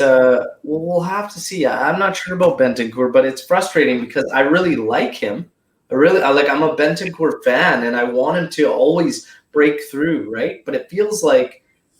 we'll have to see. I'm not sure about Bentancur, but it's frustrating because I really like him. I'm a Bentancur fan, and I want him to always break through, right? But it feels like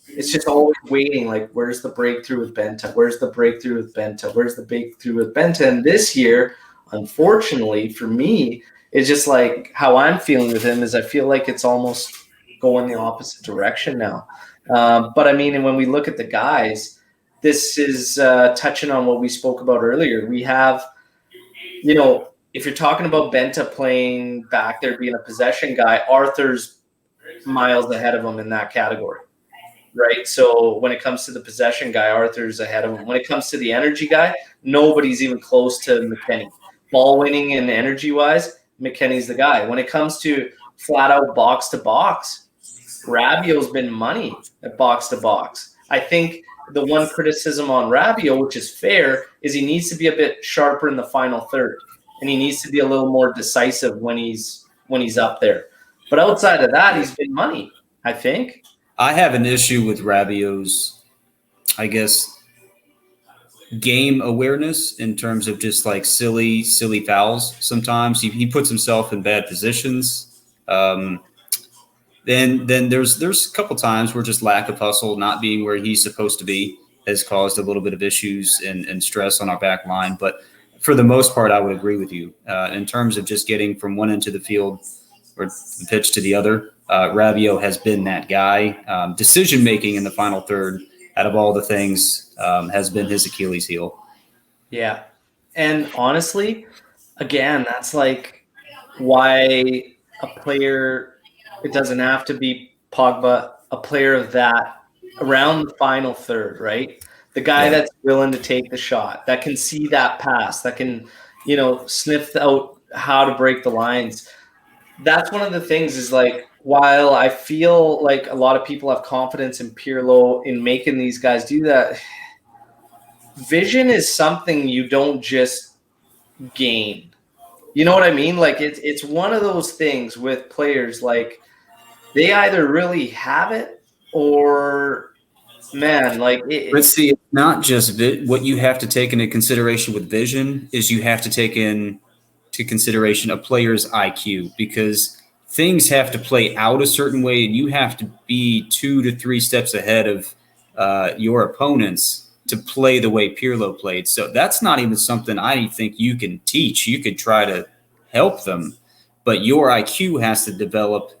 it's just always waiting, like, where's the breakthrough with Benta? Where's the breakthrough with Benta? Where's the breakthrough with Benta? And this year, unfortunately for me, it's just like how I'm feeling with him is I feel like it's almost going the opposite direction now. But I mean, and when we look at the guys, this is touching on what we spoke about earlier. We have, if you're talking about Benta playing back there, being a possession guy, Arthur's miles ahead of him in that category. Right. So when it comes to the possession guy, Arthur's ahead of him. When it comes to the energy guy, nobody's even close to McKennie. Ball winning and energy wise, McKennie's the guy. When it comes to flat out box to box, Rabiot's been money at box to box. I think the one criticism on Rabiot, which is fair, is he needs to be a bit sharper in the final third, and he needs to be a little more decisive when he's up there. But outside of that, he's been money, I think. I have an issue with Rabiot's, I guess, game awareness in terms of just like silly fouls. Sometimes he puts himself in bad positions. Then there's a couple times where just lack of hustle, not being where he's supposed to be, has caused a little bit of issues and stress on our back line. But for the most part, I would agree with you in terms of just getting from one end of the field or the pitch to the other. Rabiot has been that guy. Decision making in the final third, out of all the things, has been his Achilles heel. Yeah, and honestly, again, that's like why a player. It doesn't have to be Pogba, a player of that around the final third, right? The guy that's willing to take the shot, that can see that pass, that can, sniff out how to break the lines. That's one of the things is like, while I feel like a lot of people have confidence in Pirlo in making these guys do that, vision is something you don't just gain. You know what I mean? Like it's one of those things with players, like they either really have it or, man, like Let's see, it's not just what you have to take into consideration with vision is you have to take into consideration a player's IQ, because things have to play out a certain way and you have to be 2 to 3 steps ahead of your opponents to play the way Pirlo played. So that's not even something I think you can teach. You could try to help them, but your IQ has to develop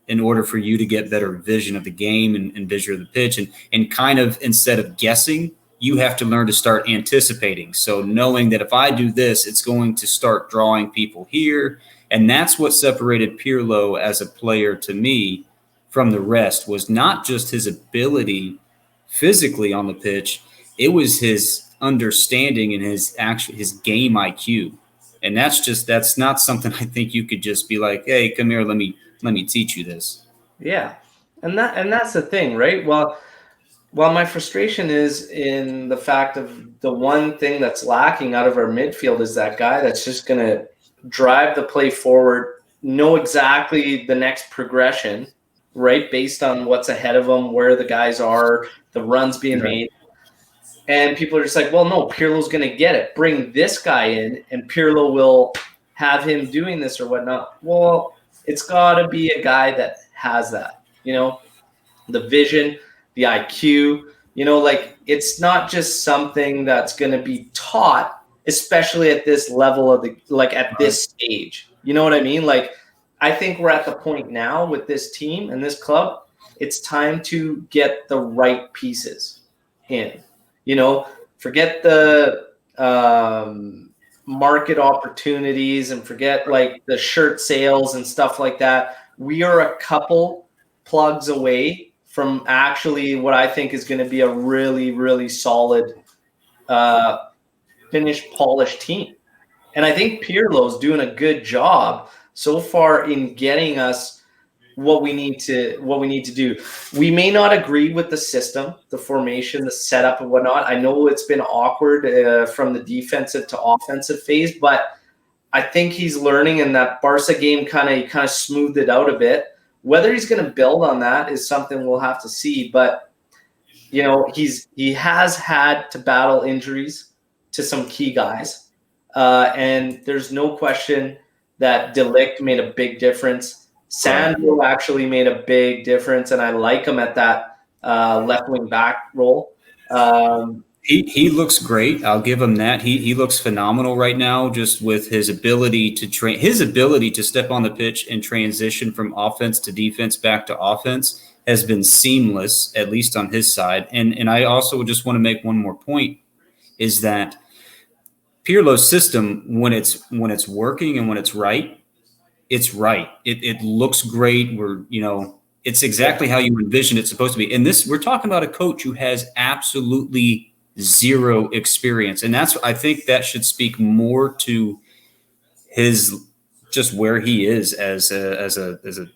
in order for you to get better vision of the game and vision of the pitch. And kind of, instead of guessing, you have to learn to start anticipating. So knowing that if I do this, it's going to start drawing people here. And that's what separated Pirlo as a player to me from the rest, was not just his ability physically on the pitch. It was his understanding and his game IQ. And that's not something I think you could just be like, hey, come here, let me teach you this. Yeah. And that's the thing, right? Well, my frustration is in the fact of the one thing that's lacking out of our midfield is that guy that's just going to drive the play forward, know exactly the next progression, right? Based on what's ahead of them, where the guys are, the runs being made. And people are just like, well, no, Pirlo's going to get it. Bring this guy in and Pirlo will have him doing this or whatnot. Well, it's got to be a guy that has that, the vision, the IQ, like it's not just something that's going to be taught, especially at this level of this stage. You know what I mean? Like, I think we're at the point now with this team and this club, it's time to get the right pieces in, forget the market opportunities and forget like the shirt sales and stuff like that. We are a couple plugs away from actually what I think is going to be a really, really solid, finished, polished team. And I think Pirlo's doing a good job so far in getting us what we need to do. We may not agree with the system, the formation, the setup and whatnot. I know it's been awkward from the defensive to offensive phase, but I think he's learning, and that Barca game kind of smoothed it out a bit. Whether he's going to build on that is something we'll have to see. But he has had to battle injuries to some key guys, and there's no question that De Ligt made a big difference. Sandro actually made a big difference, and I like him at that left wing back role. He looks great. I'll give him that. He looks phenomenal right now, just with his ability to step on the pitch and transition from offense to defense back to offense has been seamless, at least on his side. And I also just want to make one more point, is that Pirlo's system, when it's working and when it's right, it's right. It looks great. It's exactly how you envision it's supposed to be. And we're talking about a coach who has absolutely zero experience. And I think that should speak more to his, just where he is as a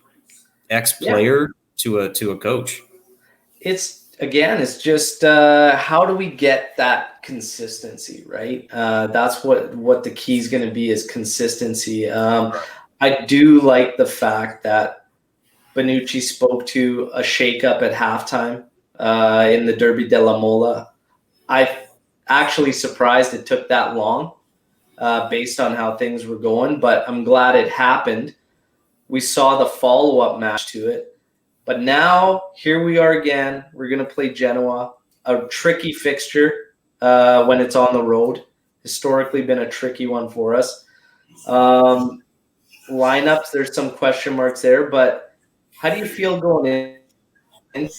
ex-player to a coach. It's again, it's just how do we get that consistency, right? That's what the key is going to be, is consistency. I do like the fact that Bonucci spoke to a shakeup at halftime in the Derby della Mola. I'm actually surprised it took that long based on how things were going, but I'm glad it happened. We saw the follow-up match to it. But now, here we are again. We're going to play Genoa, a tricky fixture when it's on the road. Historically been a tricky one for us. Lineups, there's some question marks there, but how do you feel going in?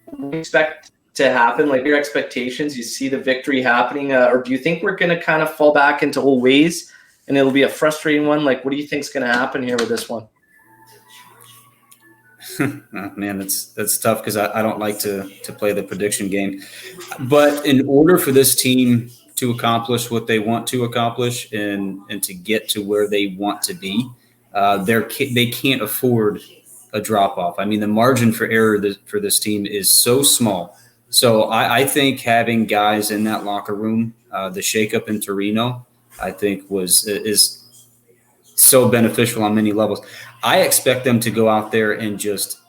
What do you expect to happen? Like, your expectations, you see the victory happening, or do you think we're going to kind of fall back into old ways and it'll be a frustrating one? Like, what do you think is going to happen here with this one? Man, that's tough because I don't like to play the prediction game. But in order for this team to accomplish what they want to accomplish and to get to where they want to be, they can't afford a drop off. I mean, the margin for error for this team is so small. So I think having guys in that locker room, the shakeup in Torino, I think is so beneficial on many levels. I expect them to go out there and just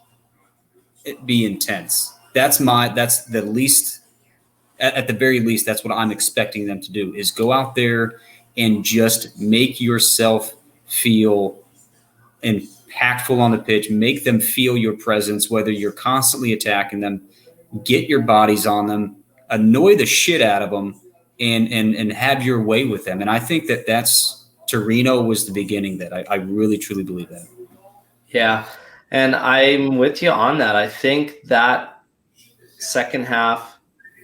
be intense. That's the least, at the very least, that's what I'm expecting them to do, is go out there and just make yourself feel impactful on the pitch, make them feel your presence, whether you're constantly attacking them, get your bodies on them, annoy the shit out of them, and have your way with them. And I think that's Torino was the beginning that I really, truly believe that. Yeah, and I'm with you on that. I think that second half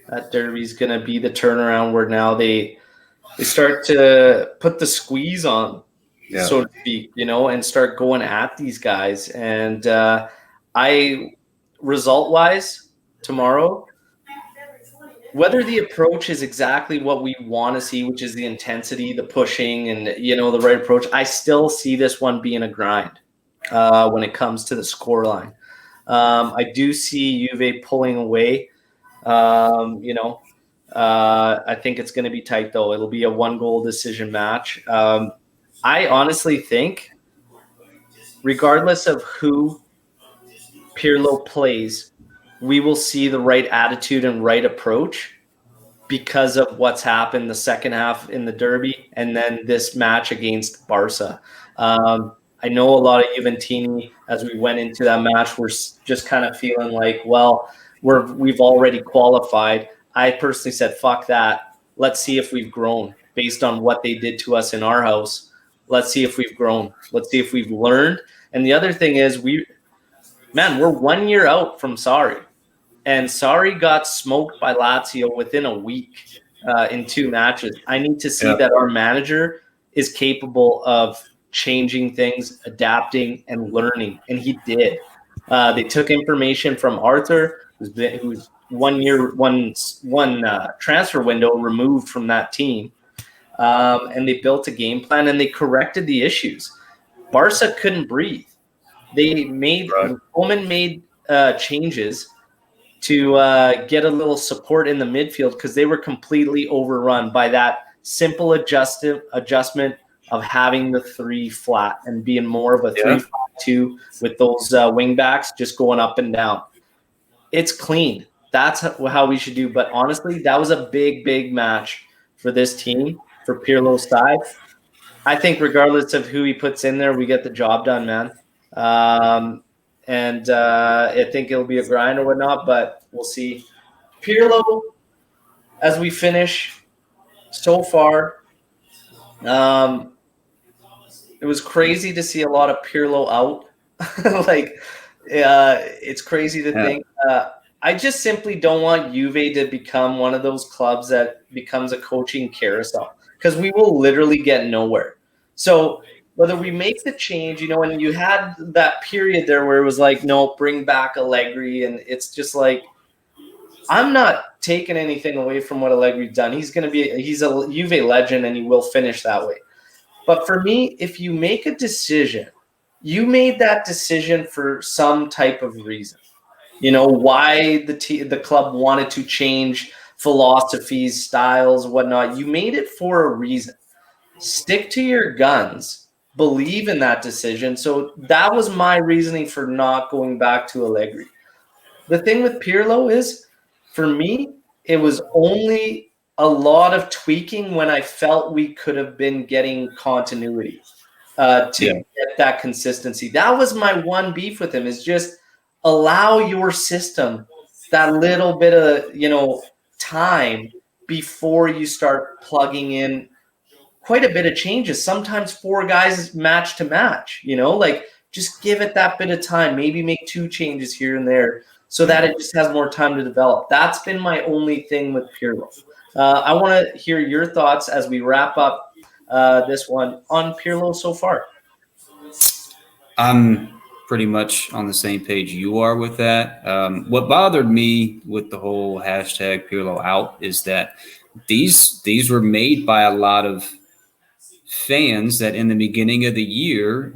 at Derby is going to be the turnaround where now they start to put the squeeze on, so to speak, and start going at these guys. And result-wise, tomorrow, whether the approach is exactly what we want to see, which is the intensity, the pushing, and the right approach, I still see this one being a grind when it comes to the scoreline. I do see Juve pulling away. I think it's going to be tight, though. It'll be a one-goal decision match. I honestly think, regardless of who Pirlo plays, we will see the right attitude and right approach because of what's happened the second half in the Derby and then this match against Barca. I know a lot of Juventus, as we went into that match, were just kind of feeling like, well, we've already qualified. I personally said, fuck that. Let's see if we've grown based on what they did to us in our house. Let's see if we've grown. Let's see if we've learned. And the other thing is, we're 1 year out from Sarri. And Sarri got smoked by Lazio within a week in 2 matches. I need to see that our manager is capable of changing things, adapting, and learning. And he did. They took information from Arthur, who's 1 year, one transfer window removed from that team. And they built a game plan and they corrected the issues. Barca couldn't breathe. Coleman made changes to get a little support in the midfield because they were completely overrun by that simple adjustment of having the 3 flat and being more of a 3-5-2 with those wing backs just going up and down. It's clean. That's how we should do. But honestly, that was a big, big match for this team, for Pirlo's side. I think regardless of who he puts in there, we get the job done, man. And I think it'll be a grind or whatnot, but we'll see. Pirlo, as we finish so far, it was crazy to see a lot of Pirlo out. It's crazy to think. I just simply don't want Juve to become one of those clubs that becomes a coaching carousel, because we will literally get nowhere. So whether we make the change, and you had that period there where it was like, no, bring back Allegri. And it's just like, I'm not taking anything away from what Allegri's done. He's a Juve legend and he will finish that way. But for me, if you make a decision, you made that decision for some type of reason. why the club wanted to change philosophies, styles, whatnot. You made it for a reason. Stick to your guns. Believe in that decision. So that was my reasoning for not going back to Allegri. The thing with Pirlo is, for me, it was only a lot of tweaking when I felt we could have been getting continuity to get that consistency. That was my one beef with him, is just allow your system that little bit of, time before you start plugging in quite a bit of changes. Sometimes 4 guys match to match, just give it that bit of time. Maybe make 2 changes here and there so that it just has more time to develop. That's been my only thing with Pirlo. I want to hear your thoughts as we wrap up this one on Pirlo so far. I'm pretty much on the same page you are with that. What bothered me with the whole hashtag Pirlo out is that these were made by a lot of fans that in the beginning of the year,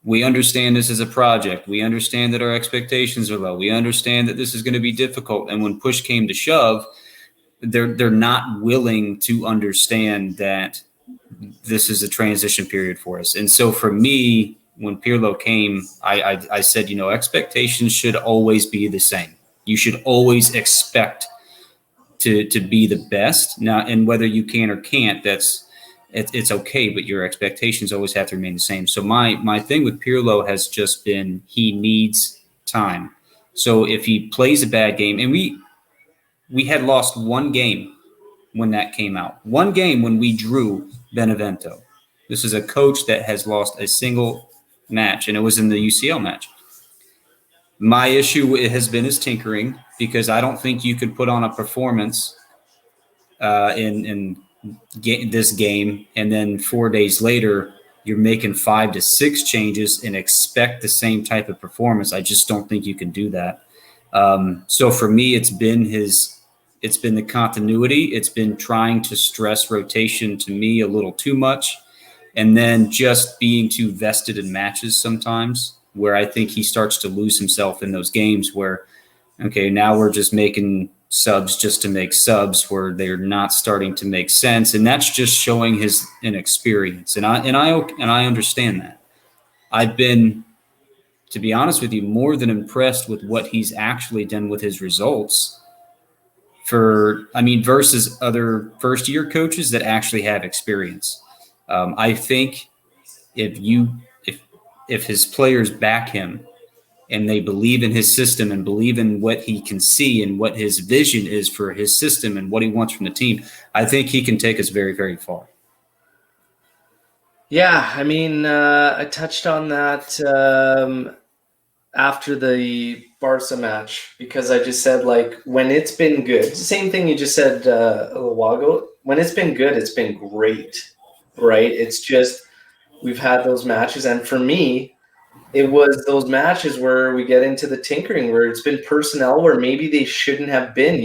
we understand this is a project. We understand that our expectations are low. We understand that this is going to be difficult. And when push came to shove, they're not willing to understand that this is a transition period for us. And so for me, when Pirlo came, I said, expectations should always be the same. You should always expect to be the best. Now, and whether you can or can't, it's okay, but your expectations always have to remain the same. So my thing with Pirlo has just been he needs time. So if he plays a bad game, and we had lost one game when that came out, one game when we drew Benevento. This is a coach that has lost a single match, and it was in the UCL match. My issue has been his tinkering, because I don't think you could put on a performance in this game, and then 4 days later you're making 5 to 6 changes and expect the same type of performance. I just don't think you can do that. So for me, it's been the continuity. It's been trying to stress rotation to me a little too much, and then just being too vested in matches sometimes, where I think he starts to lose himself in those games where, okay, now we're just making subs just to make subs, where they're not starting to make sense, and that's just showing his inexperience. And I understand that. I've been, to be honest with you, more than impressed with what he's actually done with his results versus other first-year coaches that actually have experience. I think if his players back him and they believe in his system and believe in what he can see and what his vision is for his system and what he wants from the team, I think he can take us very, very far. Yeah, I touched on that after the Barca match, because I just said, when it's been good, same thing you just said a little while ago, when it's been good, it's been great, right? It's just we've had those matches, and for me, it was those matches where we get into the tinkering, where it's been personnel where maybe they shouldn't have been.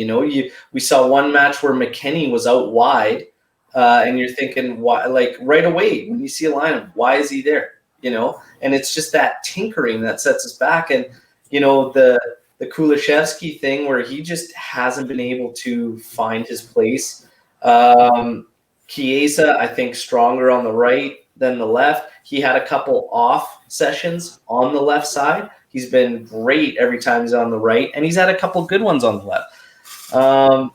We saw one match where McKennie was out wide, and you're thinking, why? Right away when you see a lineup, why is he there? And it's just that tinkering that sets us back. And the Kulishevsky thing, where he just hasn't been able to find his place. Chiesa, I think, stronger on the right than the left. He had a couple off sessions on the left side. He's been great every time he's on the right, and he's had a couple good ones on the left.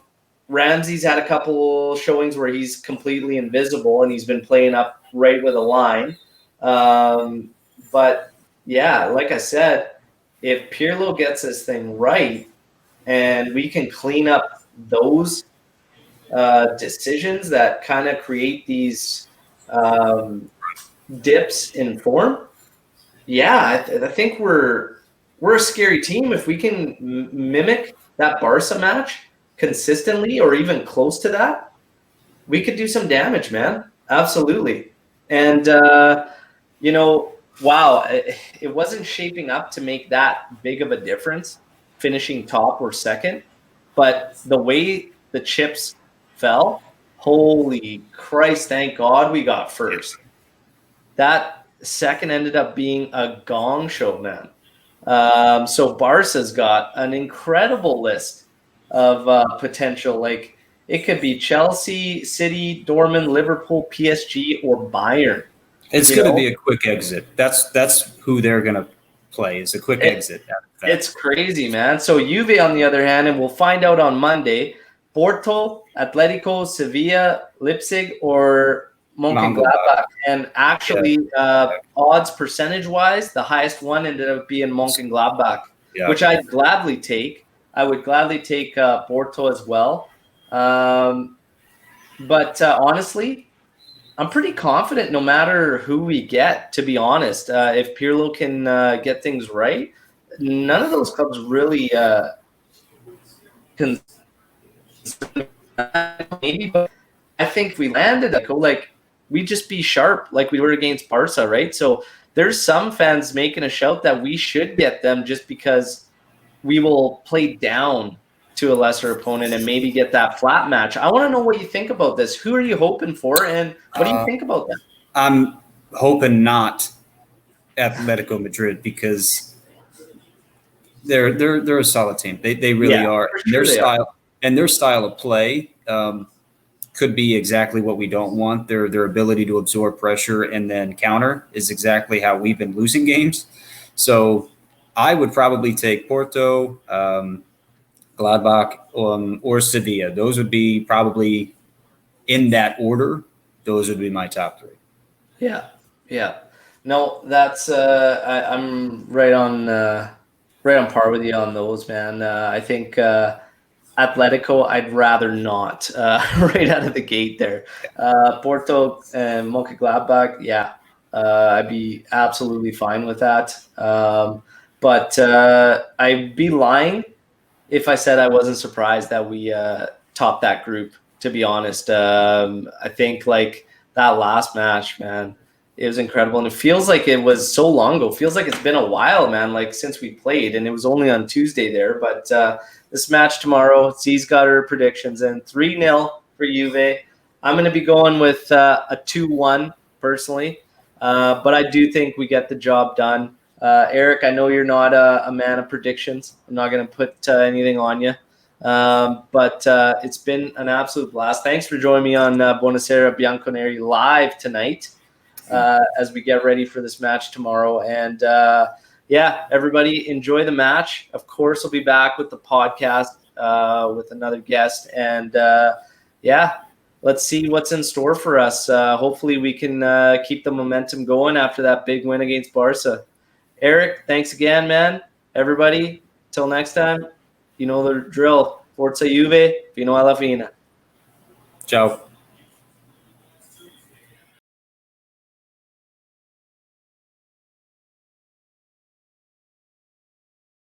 Ramsey's had a couple showings where he's completely invisible, and he's been playing up right with a line. But yeah, like I said, if Pirlo gets this thing right and we can clean up those decisions that kind of create these dips in form, yeah, I think we're a scary team. If we can mimic that Barca match consistently, or even close to that, we could do some damage, man. Absolutely. And wow, it wasn't shaping up to make that big of a difference, finishing top or second, but the way the chips fell, holy Christ, thank God we got first. That second ended up being a gong show, man. So Barca's got an incredible list of potential. Like it could be Chelsea, City, Dortmund, Liverpool, PSG, or Bayern. It's going to be a quick exit. That's who they're going to play. Is a quick exit. It's crazy, man. So Juve, on the other hand, and we'll find out on Monday, Porto, Atletico, Sevilla, Leipzig, or Mönchengladbach. And actually, odds percentage-wise, the highest one ended up being Mönchengladbach, which I'd gladly take. I would gladly take Porto as well. But honestly, I'm pretty confident no matter who we get, to be honest. If Pirlo can get things right, none of those clubs really can. Maybe, but I think if we landed like we'd just be sharp like we were against Barca, right? So there's some fans making a shout that we should get them just because we will play down to a lesser opponent and maybe get that flat match. I want to know what you think about this. Who are you hoping for, and what do you think about that? I'm hoping not Atletico Madrid because they're a solid team. They really are. Sure their style of play could be exactly what we don't want. Their ability to absorb pressure and then counter is exactly how we've been losing games. So I would probably take Porto, Gladbach, or Sevilla. Those would be probably in that order. Those would be my top three. Yeah. No, that's I'm right on par with you on those, man. I think Atletico, I'd rather not right out of the gate there. Porto and Mönchengladbach, I'd be absolutely fine with that. But I'd be lying if I said I wasn't surprised that we topped that group, to be honest. I think like that last match, man, it was incredible. And it feels like it was so long ago. It feels like it's been a while, man, like since we played. And it was only on Tuesday there. But this match tomorrow, Z's got her predictions in 3-0 for Juve. I'm going to be going with a 2-1 personally. But I do think we get the job done. Eric, I know you're not a man of predictions. I'm not going to put anything on you. But it's been an absolute blast. Thanks for joining me on Buonasera Bianconeri live tonight as we get ready for this match tomorrow. And everybody enjoy the match. Of course, we'll be back with the podcast with another guest. And let's see what's in store for us. Hopefully we can keep the momentum going after that big win against Barca. Eric, thanks again, man. Everybody, till next time, you know the drill. Forza Juve, fino alla fine. Ciao.